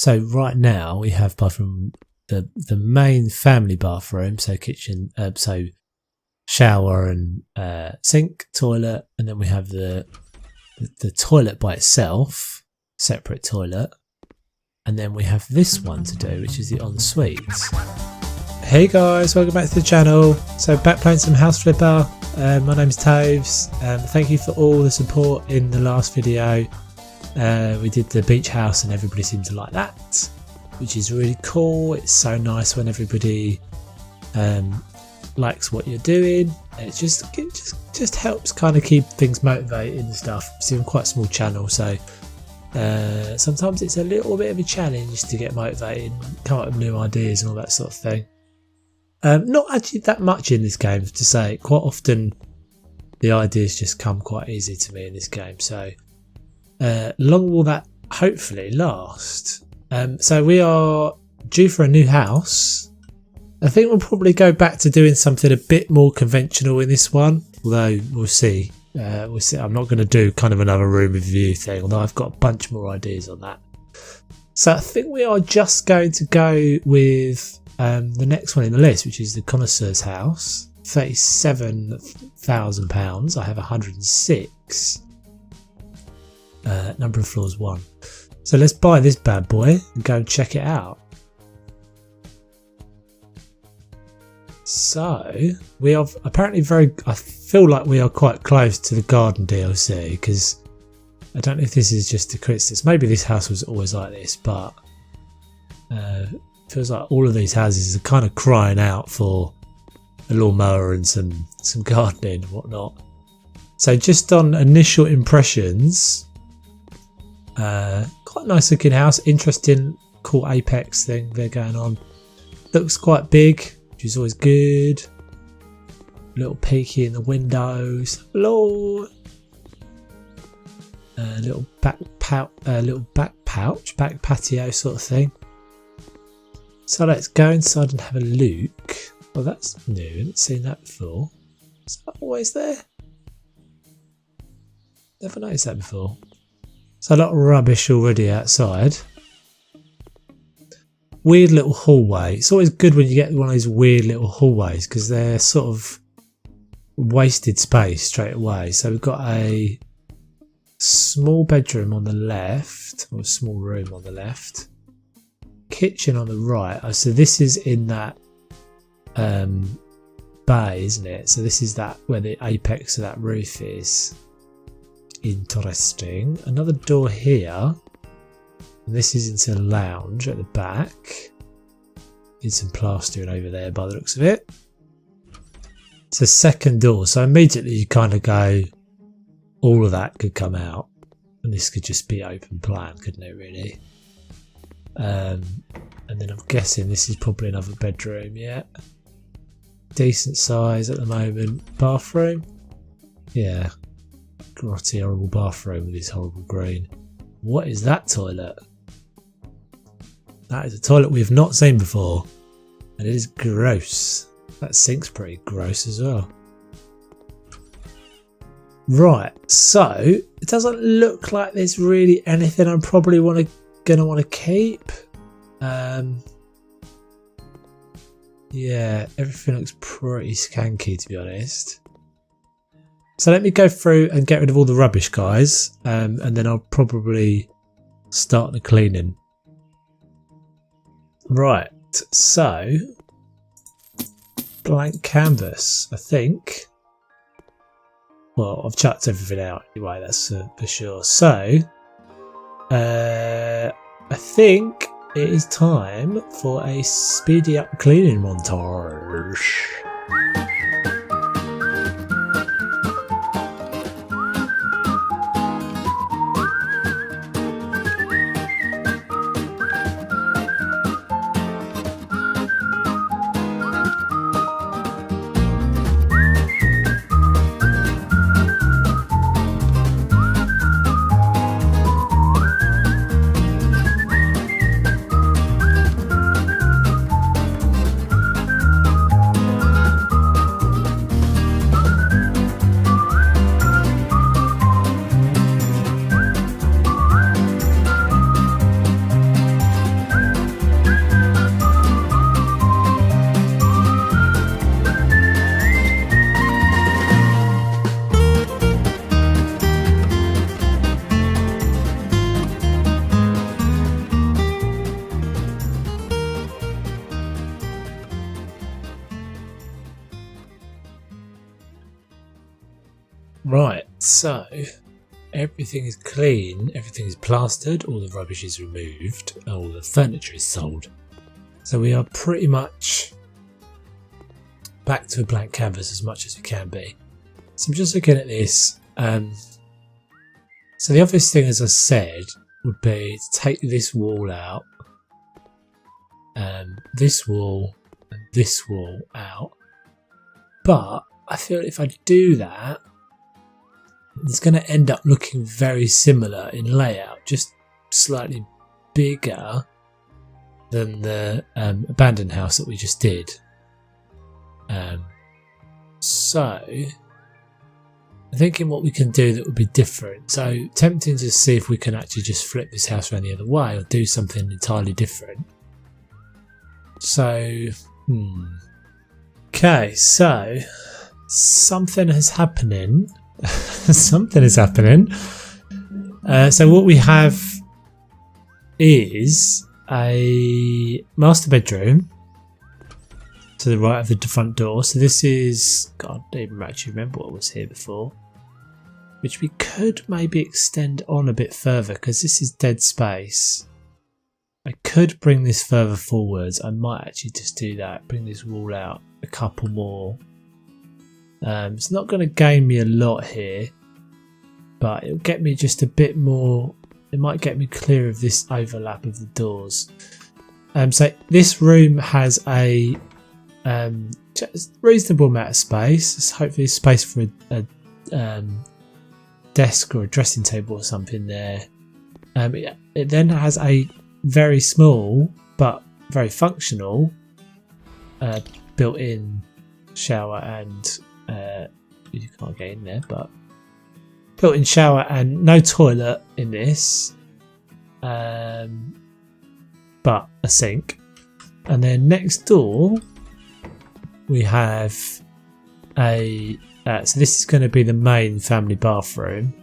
So right now we have, apart from the main family bathroom, so kitchen, so shower and sink, toilet, and then we have the toilet by itself, separate toilet, and then we have this one to do, which is the ensuite. Hey guys, welcome back to the channel. So back playing some House Flipper. My name's Toves. Thank you for all the support in the last video. We did the beach house and everybody seemed to like that, which is really cool. It's so nice when everybody likes what you're doing. It just helps kind of keep things motivated and stuff. See, I'm quite a small channel, so sometimes it's a little bit of a challenge to get motivated, come up with new ideas and all that sort of thing. Not actually that much in this game, to say. Quite often the ideas just come quite easy to me in this game, so long will that hopefully last. So we are due for a new house. I think we'll probably go back to doing something a bit more conventional in this one, although we'll see. We'll see. I'm not going to do kind of another room review thing, although I've got a bunch more ideas on that. So I think we are just going to go with the next one in the list, which is the Connoisseur's house. £37,000. I have 106. Number of floors 1. So let's buy this bad boy and go and check it out. So we are apparently I feel like we are quite close to the garden DLC, because I don't know if this is just a coincidence. Maybe this house was always like this, but feels like all of these houses are kind of crying out for a lawnmower and some gardening and whatnot. So just on initial impressions, quite a nice looking house. Interesting, cool apex thing they're going on. Looks quite big, which is always good. Little peeky in the windows. Hello. Little back patio sort of thing. So let's go inside and have a look. Oh, that's new. I haven't seen that before. Is that always there? Never noticed that before. So a lot of rubbish already outside. Weird little hallway. It's always good when you get one of these weird little hallways, because they're sort of wasted space straight away. So we've got a small bedroom on the left, or a small room on the left. Kitchen on the right. Oh, so this is in that bay, isn't it? So this is that where the apex of that roof is. Interesting. Another door here. And this is into the lounge at the back. Did some plastering over there by the looks of it. It's a second door, so immediately you kind of go, all of that could come out, and this could just be open plan, couldn't it, really? And then I'm guessing this is probably another bedroom. Yeah, decent size at the moment. Bathroom, yeah, grotty horrible bathroom with this horrible green. What is that toilet? That is a toilet we have not seen before, and it is gross. That sink's pretty gross as well. Right, so it doesn't look like there's really anything I'm probably gonna want to keep. Yeah, everything looks pretty skanky, to be honest. So let me go through and get rid of all the rubbish, guys, and then I'll probably start the cleaning. Right, so blank canvas, I think. Well, I've chucked everything out anyway, that's for sure. So I think it is time for a speedy up cleaning montage. Right, so everything is clean, everything is plastered, all the rubbish is removed, all the furniture is sold. So we are pretty much back to a blank canvas as much as we can be. So I'm just looking at this. So the obvious thing, as I said, would be to take this wall out, this wall and this wall out. But I feel if I do that, it's going to end up looking very similar in layout, just slightly bigger than the abandoned house that we just did. So I'm thinking what we can do that would be different. So tempting to see if we can actually just flip this house around the other way or do something entirely different. So, okay, so something is happening. Something is happening. So what we have is a master bedroom to the right of the front door. So this is, God, I don't even actually remember what was here before, which we could maybe extend on a bit further because this is dead space. I could bring this further forwards. I might actually just do that, bring this wall out a couple more. It's not going to gain me a lot here, but it'll get me just a bit more. It might get me clear of this overlap of the doors. So this room has a reasonable amount of space. It's hopefully space for a desk or a dressing table or something there. It then has a very small but very functional built-in shower and you can't get in there, but built-in shower and no toilet in this, but a sink. And then next door we have a so this is going to be the main family bathroom,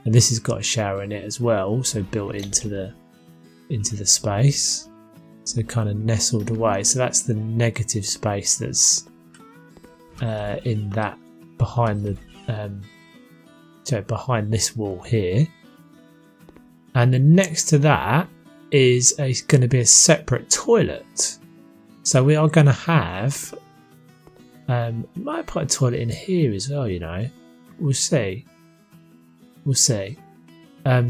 and this has got a shower in it as well, so built into the space, so kind of nestled away. So that's the negative space that's in that behind the so behind this wall here. And then next to that is going to be a separate toilet. So we are going to have might put a toilet in here as well, you know. We'll see. So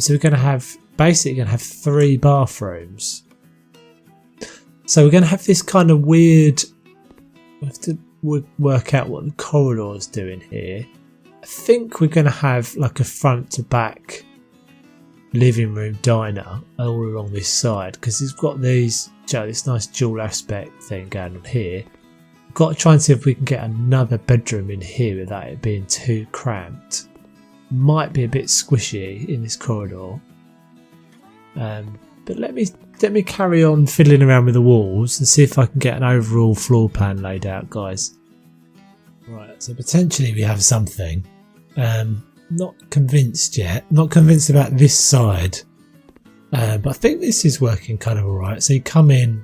we're going to have basically 3 bathrooms. So we're going to have this kind of weird. We have to work out what the corridor's doing here. I think we're going to have like a front to back living room diner all along this side, because it's got this nice dual aspect thing going on here. We've got to try and see if we can get another bedroom in here without it being too cramped. Might be a bit squishy in this corridor, but let me carry on fiddling around with the walls and see if I can get an overall floor plan laid out, guys. Right, so potentially we have something. Not convinced yet. Not convinced about this side, but I think this is working kind of alright. So you come in,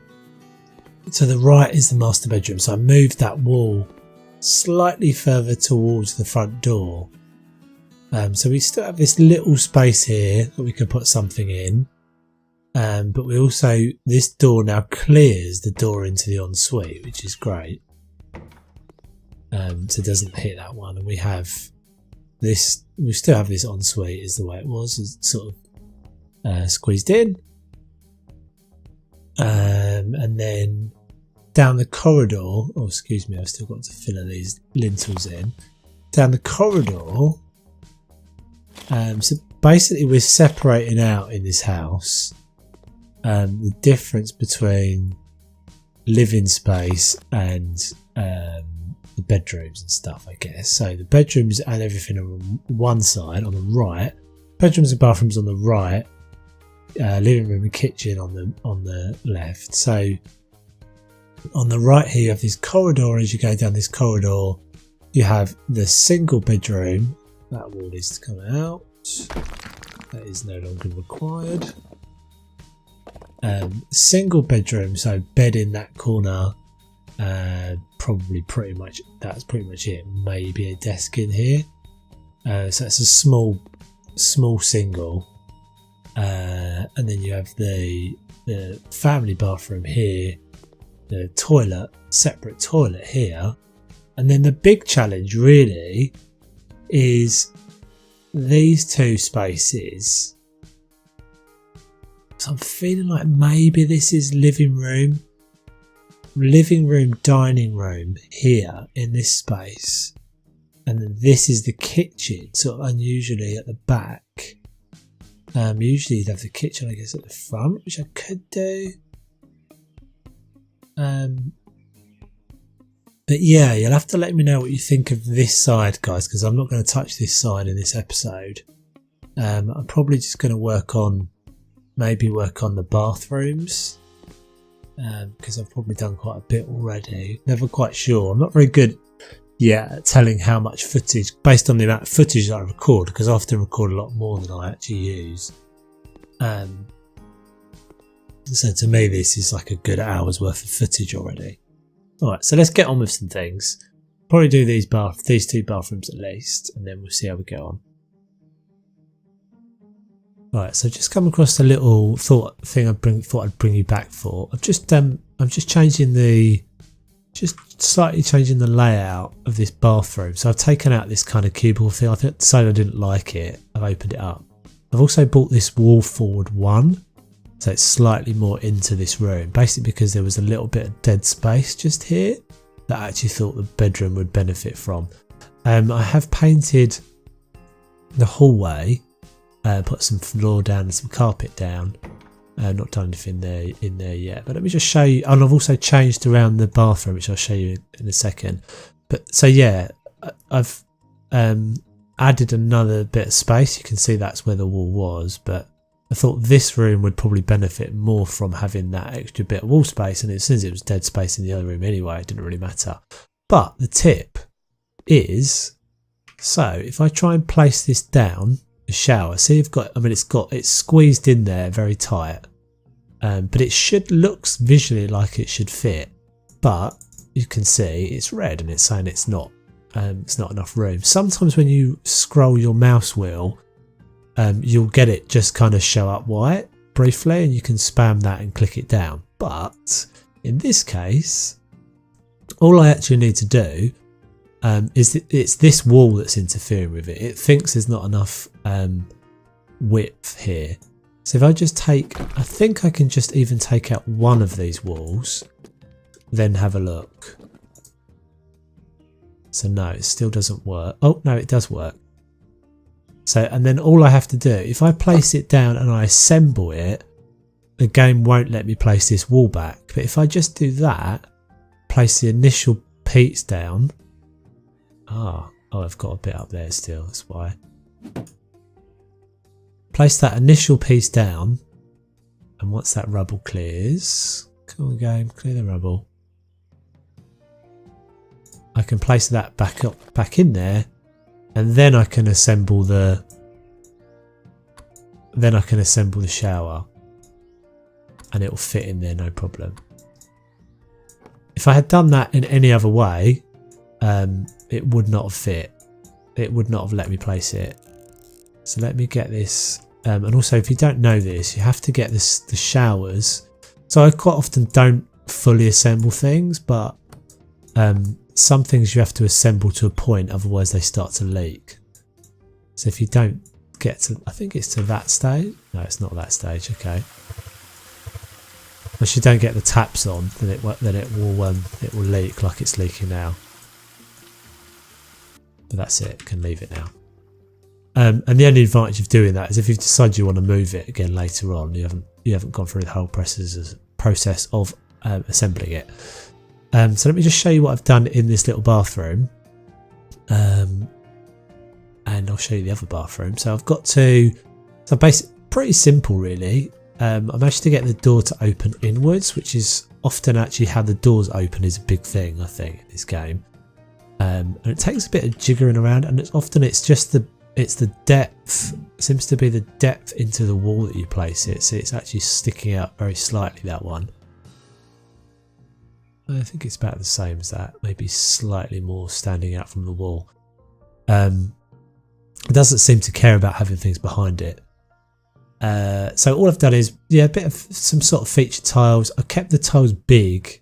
to the right is the master bedroom. So I moved that wall slightly further towards the front door. So we still have this little space here that we can put something in. But we also, this door now clears the door into the ensuite, which is great. So it doesn't hit that one, and we have this. We still have this ensuite is the way it was. It's sort of squeezed in, and then down the corridor. Oh, excuse me, I've still got to fill these lintels in. Down the corridor. So basically, we're separating out in this house the difference between living space and the bedrooms and stuff, I guess. So the bedrooms and everything are on one side, on the right. Bedrooms and bathrooms on the right. Living room and kitchen on the left. So on the right here you have this corridor. As you go down this corridor, you have the single bedroom. That wall is to come out. That is no longer required. Single bedroom, so bed in that corner. Probably that's pretty much it. Maybe a desk in here. So it's a small single, and then you have the family bathroom here, the separate toilet here, and then the big challenge really is these two spaces. So I'm feeling like maybe this is living room, dining room here in this space, and then this is the kitchen, sort of unusually at the back. Usually you'd have the kitchen, I guess, at the front, which I could do. But yeah, you'll have to let me know what you think of this side, guys, because I'm not going to touch this side in this episode. I'm probably just going to work on the bathrooms, because I've probably done quite a bit already. Never quite sure. I'm not very good yet at telling how much footage, based on the amount of footage that I record, because I often record a lot more than I actually use. So to me, this is like a good hour's worth of footage already. Alright, so let's get on with some things. Probably do these two bathrooms at least, and then we'll see how we get on. Right, so just come across a little thought I'd bring you back for. I'm just slightly changing the layout of this bathroom. So I've taken out this kind of cubicle thing. I decided I didn't like it. I've opened it up. I've also bought this wall forward one, so it's slightly more into this room, basically because there was a little bit of dead space just here that I actually thought the bedroom would benefit from. I have painted the hallway, put some floor down and some carpet down. Not done anything in there yet, but let me just show you. And I've also changed around the bathroom, which I'll show you in a second. But so yeah, I've added another bit of space. You can see that's where the wall was, but I thought this room would probably benefit more from having that extra bit of wall space, and since it was dead space in the other room anyway, it didn't really matter. But the tip is, so if I try and place this down the shower, see it's squeezed in there very tight, but it looks visually like it should fit, but you can see it's red and it's saying it's not enough room. Sometimes when you scroll your mouse wheel, you'll get it just kind of show up white briefly, and you can spam that and click it down. But in this case, all I actually need to do is it's this wall that's interfering with it. It thinks there's not enough width here. So if I just I think I can just even take out one of these walls, then have a look. So no, it still doesn't work. Oh no, it does work. So, and then all I have to do, if I place it down and I assemble it, the game won't let me place this wall back. But if I just do that, place the initial piece down. Oh, I've got a bit up there still, that's why. Place that initial piece down, and once that rubble clears, come on game, clear the rubble. I can place that back in there, and then I can assemble the shower, and it will fit in there no problem. If I had done that in any other way, it would not have fit. It would not have let me place it. So let me get this. And also, if you don't know this, you have to get the showers. So I quite often don't fully assemble things, but some things you have to assemble to a point, otherwise they start to leak. So if you don't get to, I think it's to that stage. No, it's not that stage. Okay. If you don't get the taps on, then it will leak like it's leaking now. But that's it. Can leave it now. And the only advantage of doing that is if you decide you want to move it again later on, you haven't gone through the whole process of assembling it. So let me just show you what I've done in this little bathroom, and I'll show you the other bathroom. So I've got pretty simple really. I managed to get the door to open inwards, which is often actually how the doors open is a big thing, I think, in this game. And it takes a bit of jiggering around, and it's the depth. It seems to be the depth into the wall that you place it. So it's actually sticking out very slightly, that one. I think it's about the same as that, maybe slightly more standing out from the wall. And It doesn't seem to care about having things behind it. So all I've done is, a bit of some sort of featured tiles. I've kept the tiles big,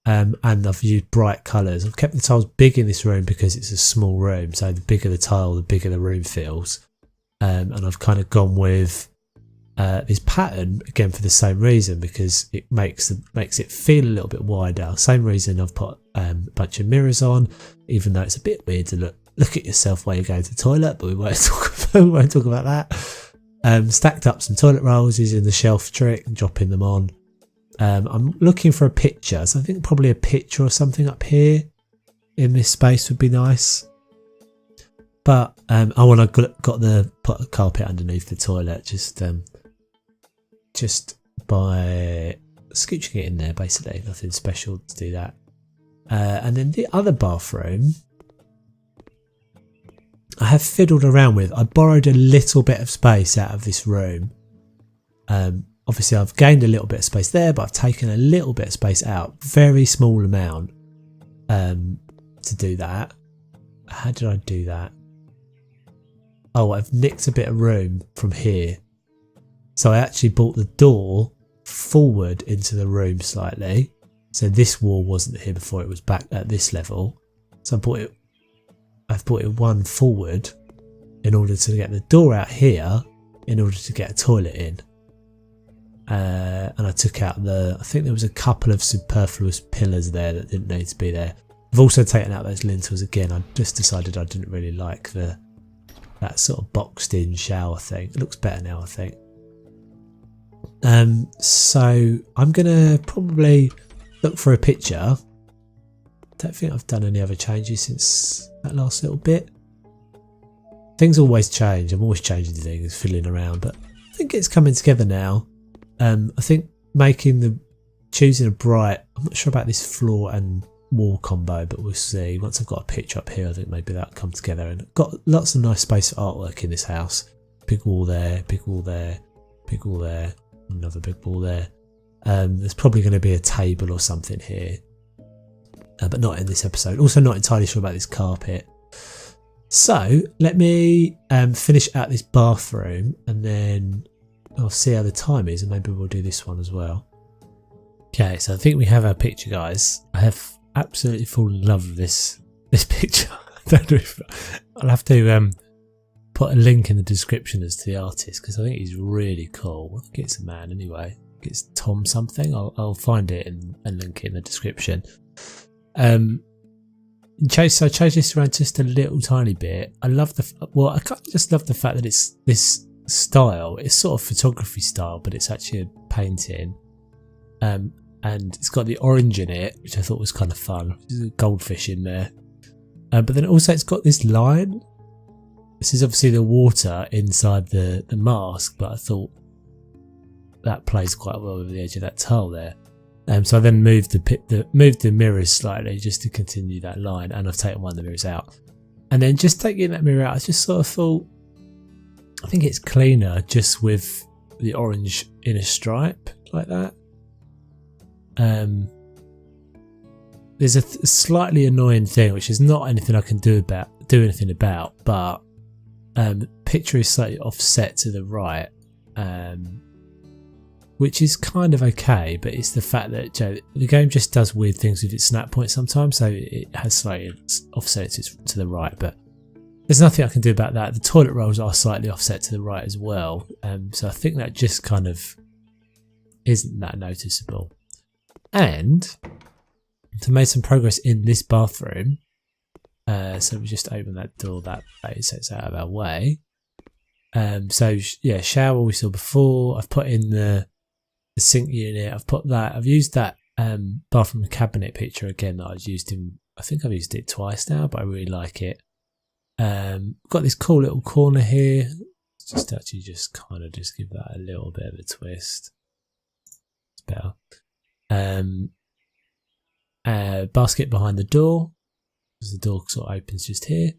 and I've used bright colours. I've kept the tiles big in this room because it's a small room. So the bigger the tile, the bigger the room feels. And I've kind of gone with this pattern again for the same reason, because it makes it feel a little bit wider. Same reason I've put a bunch of mirrors on, even though it's a bit weird to look at yourself while you go to the toilet, but we won't talk about that. Stacked up some toilet rolls using the shelf trick and dropping them on. I'm looking for a picture, so I think probably a picture or something up here in this space would be nice. But I want to put a carpet underneath the toilet, just by scooching it in there, basically. Nothing special to do that. And then the other bathroom, I have fiddled around with. I borrowed a little bit of space out of this room. Obviously, I've gained a little bit of space there, but I've taken a little bit of space out. Very small amount to do that. How did I do that? Oh, I've nicked a bit of room from here. So I actually brought the door forward into the room slightly. So this wall wasn't here before, it was back at this level. So I've brought it one forward in order to get the door out here in order to get a toilet in. And I took out I think there was a couple of superfluous pillars there that didn't need to be there. I've also taken out those lintels again. I just decided I didn't really like that sort of boxed in shower thing. It looks better now, I think. So I'm gonna probably look for a picture. Don't think I've done any other changes since that last little bit. Things always change. I'm always changing things, fiddling around, but I think it's coming together now. I think choosing a bright, I'm not sure about this floor and wall combo, but we'll see. Once I've got a picture up here, I think maybe that'll come together. And I've got lots of nice space for artwork in this house. Big wall there, big wall there, big wall there, another big wall there. There's probably going to be a table or something here, but not in this episode. Also not entirely sure about this carpet. So let me finish out this bathroom and then I'll see how the time is, and maybe we'll do this one as well. Okay, so I think we have our picture, guys. I have absolutely fallen in love with this picture. I'll have to put a link in the description as to the artist, because I think he's really cool. I think it's a man anyway. I think it's Tom something. I'll find it and link it in the description. So I changed this around just a little tiny bit. I love I can't just love the fact that it's this style. It's sort of photography style, but it's actually a painting. And it's got the orange in it, which I thought was kind of fun. There's a goldfish in there. But then also it's got this line. This is obviously the water inside the mask, but I thought that plays quite well with the edge of that tile there. So I then moved the mirrors slightly just to continue that line, and I've taken one of the mirrors out. And then just taking that mirror out, I just sort of thought, I think it's cleaner just with the orange in a stripe like that. There's a slightly annoying thing, which is not anything I can do anything about, but the picture is slightly offset to the right, which is kind of okay, but it's the fact that the game just does weird things with its snap point sometimes, so it has slightly offset to the right, but there's nothing I can do about that. The toilet rolls are slightly offset to the right as well, so I think that just kind of isn't that noticeable. And to make some progress in this bathroom, so we just open that door that way so it's out of our way. So yeah, shower we saw before. I've put in the sink unit. I've used that bathroom cabinet picture again that I think I've used it twice now, but I really like it. Got this cool little corner here. Just kind of give that a little bit of a twist. It's better. Basket behind the door, because the door sort of opens just here.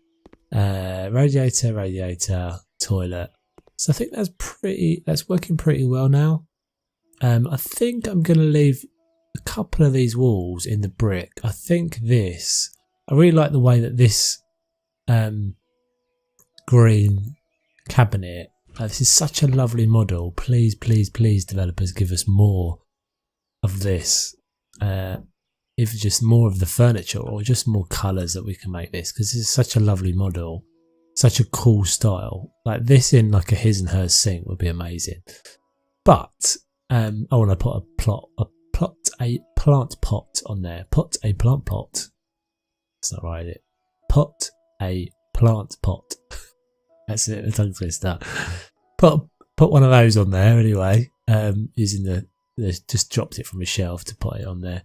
Radiator, toilet. So I think that's working pretty well now. I think I'm going to leave a couple of these walls in the brick. I really like the way that this green cabinet. This is such a lovely model. Please, please, please, developers, give us more of this. If just more of the furniture or just more colours that we can make this, because this is such a lovely model, such a cool style. Like this in like a his and hers sink would be amazing. But I want to put a plant pot on there. Put a plant pot. That's not right, is it? Put a plant pot. That's it. The tongue twister. Put one of those on there anyway. Using just dropped it from a shelf to put it on there.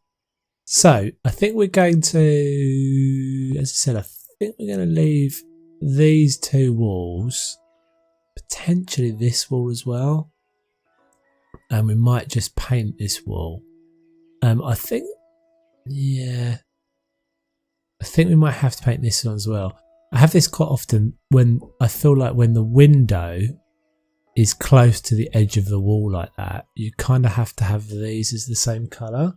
So I think we're going to, as I said, I think we're going to leave these two walls, potentially this wall as well, and we might just paint this wall. I think we might have to paint this one as well. I have this quite often when I feel like when the window is close to the edge of the wall like that, you kind of have to have these as the same colour.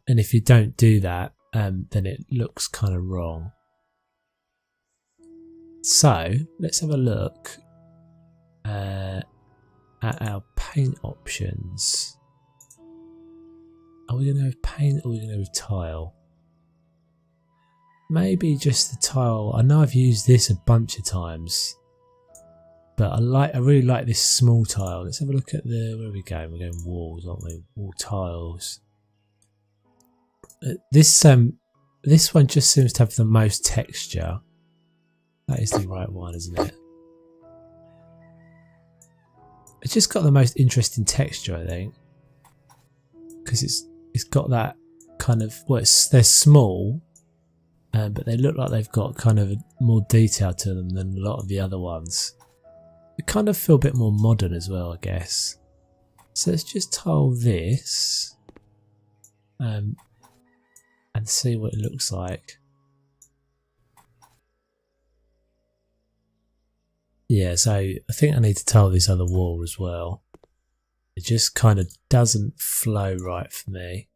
And if you don't do that, then it looks kind of wrong. So let's have a look at our paint options. Are we going to have paint or are we going to have tile? Maybe just the tile. I know I've used this a bunch of times, but I really like this small tile. Let's have a look at where are we going? We're going walls, aren't we? Wall tiles. This one just seems to have the most texture. That is the right one, isn't it? It's just got the most interesting texture, I think, because it's got that kind of, well, they're small, but they look like they've got kind of more detail to them than a lot of the other ones. They kind of feel a bit more modern as well, I guess. So let's just tile this. And see what it looks like. Yeah, so I think I need to tile this other wall as well. It just kind of doesn't flow right for me.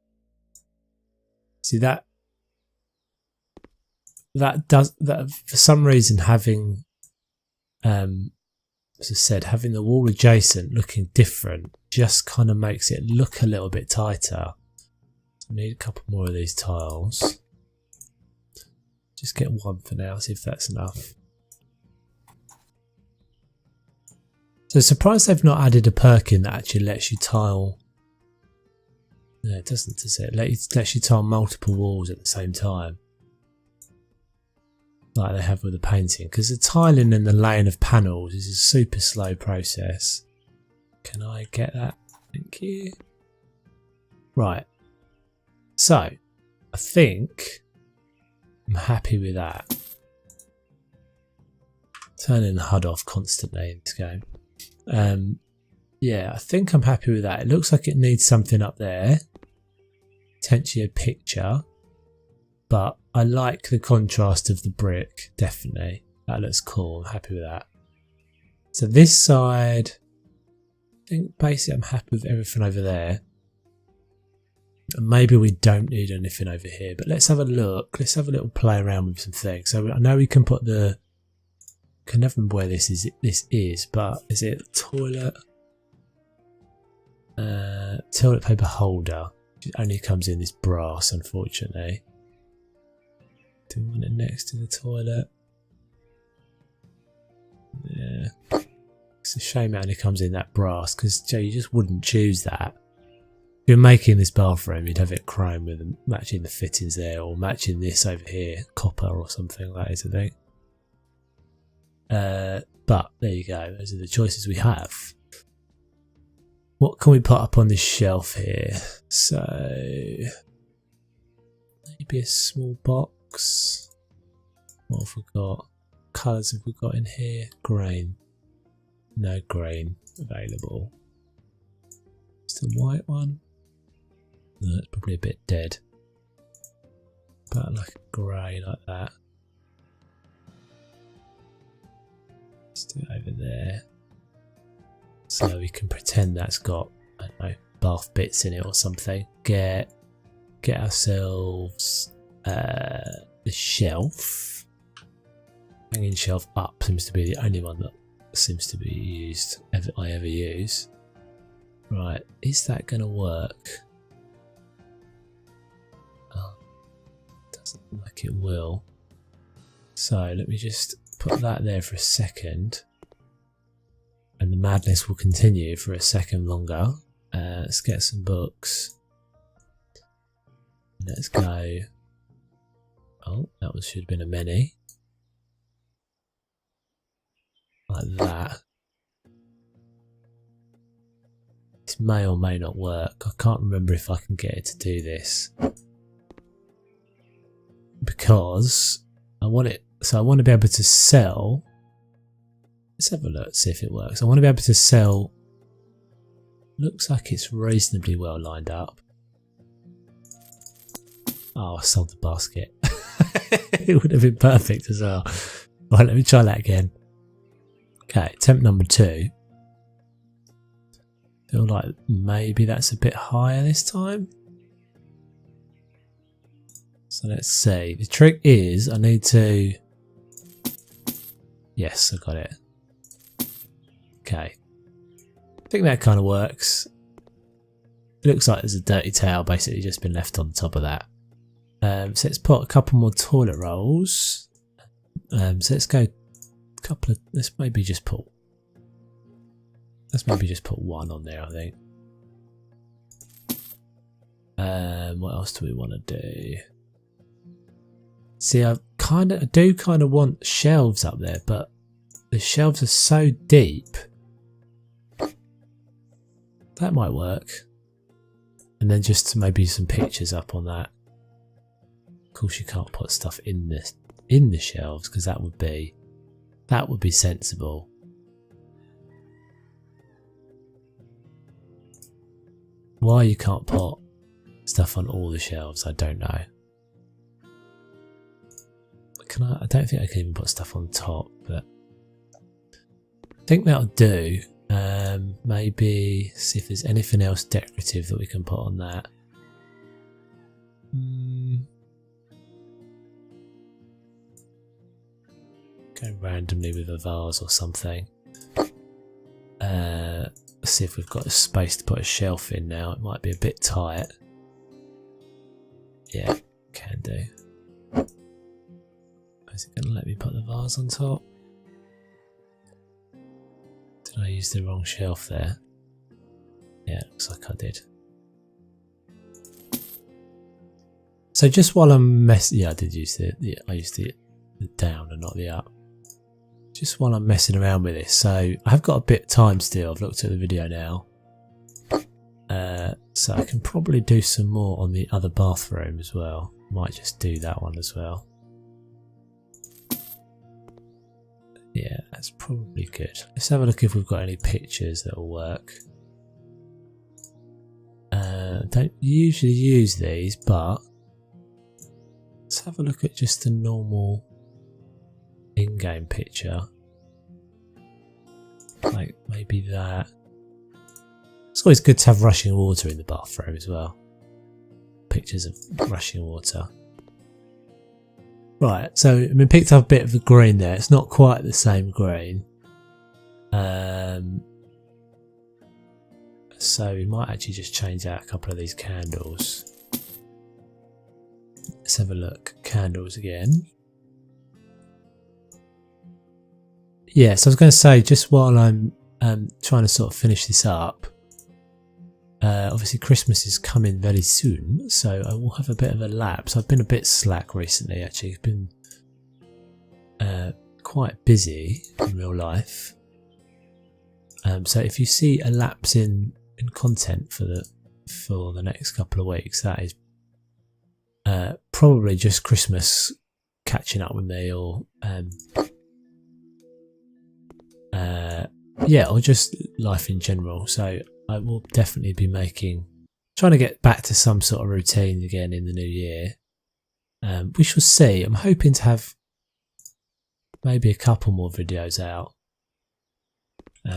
See that for some reason having as I said, having the wall adjacent looking different just kind of makes it look a little bit tighter. I need a couple more of these tiles. Just get one for now, see if that's enough. So surprised they've not added a perk in that actually lets you tile. No, it doesn't, does it? It lets you tile multiple walls at the same time, like they have with the painting. Because the tiling and the laying of panels is a super slow process. Can I get that? Thank you. Right. So, I think I'm happy with that. Turning the HUD off constantly in this game. Yeah, I think I'm happy with that. It looks like it needs something up there. Potentially a picture. But I like the contrast of the brick, definitely. That looks cool. I'm happy with that. So this side, I think basically I'm happy with everything over there. And maybe we don't need anything over here, but let's have a look. Let's have a little play around with some things. So I know we can put I can never remember where this is, but is it toilet? Toilet paper holder. It only comes in this brass, unfortunately. Do we want it next to the toilet? Yeah. It's a shame it only comes in that brass, because Joe, you just wouldn't choose that. If you're making this bathroom, you'd have it chrome with matching the fittings there, or matching this over here, copper or something like that, I think. But there you go, those are the choices we have. What can we put up on this shelf here? So maybe a small box. What have we got? Colours have we got in here? Green. No green available. Just a white one. No, it's probably a bit dead. But like a grey like that. Let's do it over there. So we can pretend that's got, I don't know, bath bits in it or something. Get ourselves the shelf. Hanging shelf up seems to be the only one that seems to be used, I ever use. Right, is that going to work? Oh, doesn't look like it will. So let me just put that there for a second. And the madness will continue for a second longer. Let's get some books. Let's go. Oh, that one should have been a many. Like that. This may or may not work. I can't remember if I can get it to do this. Because I want it, so I want to be able to sell. Let's have a look, see if it works. I want to be able to sell. Looks like it's reasonably well lined up. Oh, I sold the basket. It would have been perfect as well. Right, let me try that again. Okay, attempt number 2. Feel like maybe that's a bit higher this time. So let's see. The trick is I need to... Yes, I got it. Okay. I think that kind of works. It looks like there's a dirty towel basically just been left on the top of that. So let's put a couple more toilet rolls. So let's go a couple of... Let's maybe just put one on there, I think. What else do we want to do? See, I do kind of want shelves up there, but the shelves are so deep. That might work. And then just maybe some pictures up on that. Of course, you can't put stuff in the shelves because that would be sensible. Why you can't put stuff on all the shelves, I don't know. Can I don't think I can even put stuff on top, but I think that'll do. Maybe see if there's anything else decorative that we can put on that. Go randomly with a vase or something. Let's see if we've got a space to put a shelf in now. It might be a bit tight. Yeah, can do. Is it going to let me put the vase on top? Did I use the wrong shelf there? Yeah, looks like I did. So just while I'm messing... Yeah, I did use I used the down and not the up. Just while I'm messing around with this. So I've got a bit of time still. I've looked at the video now. So I can probably do some more on the other bathroom as well. Might just do that one as well. Yeah, that's probably good. Let's have a look if we've got any pictures that will work. Don't usually use these, but let's have a look at just a normal in-game picture. Like maybe that. It's always good to have rushing water in the bathroom as well. Pictures of rushing water. Right, so I mean, picked up a bit of the green there. It's not quite the same green. So we might actually just change out a couple of these candles. Let's have a look. Candles again. Yeah, so I was going to say, just while I'm trying to sort of finish this up, obviously Christmas is coming very soon, so I will have a bit of a lapse. I've been a bit slack recently, actually. I've been quite busy in real life. So if you see a lapse in content for the next couple of weeks, that is probably just Christmas catching up with me, or yeah, or just life in general. So I will definitely be trying to get back to some sort of routine again in the new year. We shall see. I'm hoping to have maybe a couple more videos out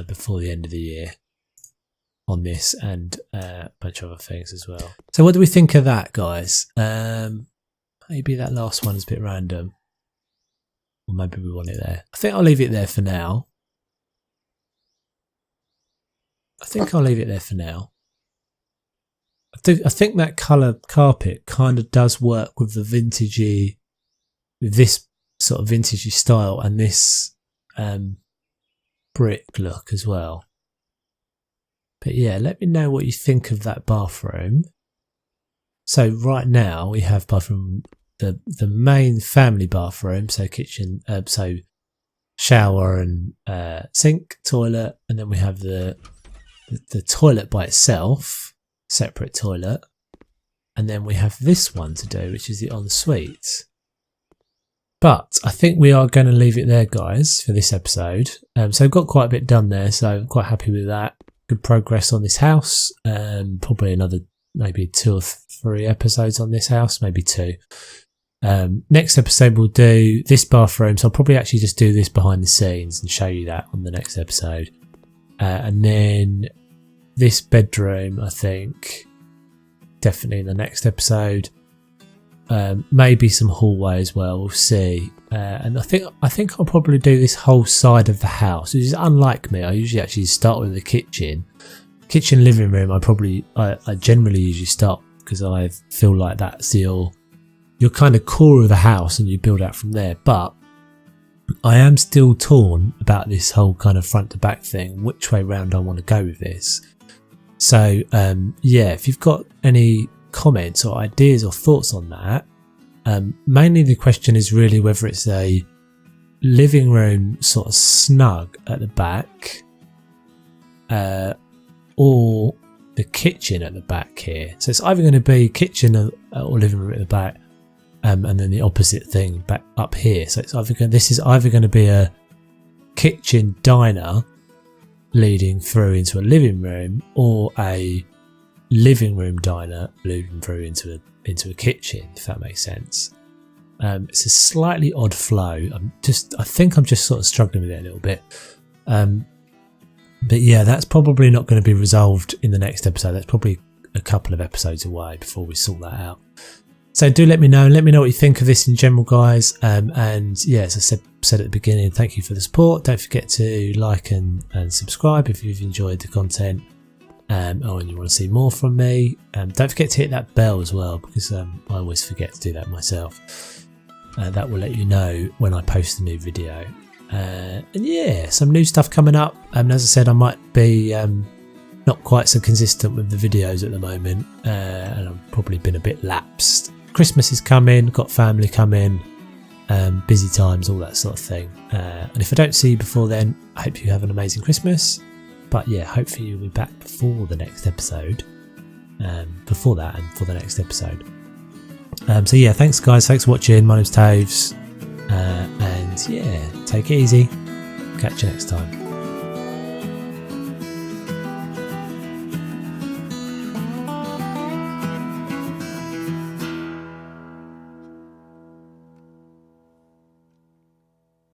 before the end of the year on this, and a bunch of other things as well. So what do we think of that, guys? Maybe that last one is a bit random. Or maybe we want it there. I think I'll leave it there for now. I think that colour carpet kind of does work with the vintagey, with this sort of vintagey style and this brick look as well. But yeah, let me know what you think of that bathroom. So right now we have bathroom, the main family bathroom, so kitchen, so shower and sink, toilet, and then we have the toilet by itself, separate toilet, and then we have this one to do, which is the ensuite. But I think we are going to leave it there, guys, for this episode. So I've got quite a bit done there, so I'm quite happy with that. Good progress on this house. Probably another maybe 2 or 3 episodes on this house, maybe 2. Next episode we'll do this bathroom, so I'll probably actually just do this behind the scenes and show you that on the next episode. And then this bedroom, I think, definitely in the next episode. Maybe some hallway as well, we'll see. And I think I'll probably do this whole side of the house, which is unlike me. I usually actually start with the kitchen living room. I generally usually start because I feel like that's your kind of core of the house and you build out from there. But I am still torn about this whole kind of front to back thing, which way round I want to go with this. So yeah, if you've got any comments or ideas or thoughts on that, mainly the question is really whether it's a living room sort of snug at the back, or the kitchen at the back here. So it's either going to be kitchen or living room at the back, and then the opposite thing back up here. So it's this is either going to be a kitchen diner leading through into a living room, or a living room diner leading through into a kitchen, if that makes sense. It's a slightly odd flow. I think I'm just sort of struggling with it a little bit. But yeah, that's probably not going to be resolved in the next episode. That's probably a couple of episodes away before we sort that out. So do let me know what you think of this in general, guys. And yeah, as I said at the beginning, thank you for the support. Don't forget to like and subscribe if you've enjoyed the content. And you want to see more from me. Don't forget to hit that bell as well, because I always forget to do that myself. That will let you know when I post a new video. And yeah, some new stuff coming up. As I said, I might be not quite so consistent with the videos at the moment, and I've probably been a bit lapsed. Christmas is coming, got family coming, busy times, all that sort of thing. And if I don't see you before then, I hope you have an amazing Christmas. But yeah, hopefully you'll be back before the next episode. Before that and for the next episode. So yeah, thanks guys, thanks for watching. My name's Toves. And yeah, take it easy. Catch you next time.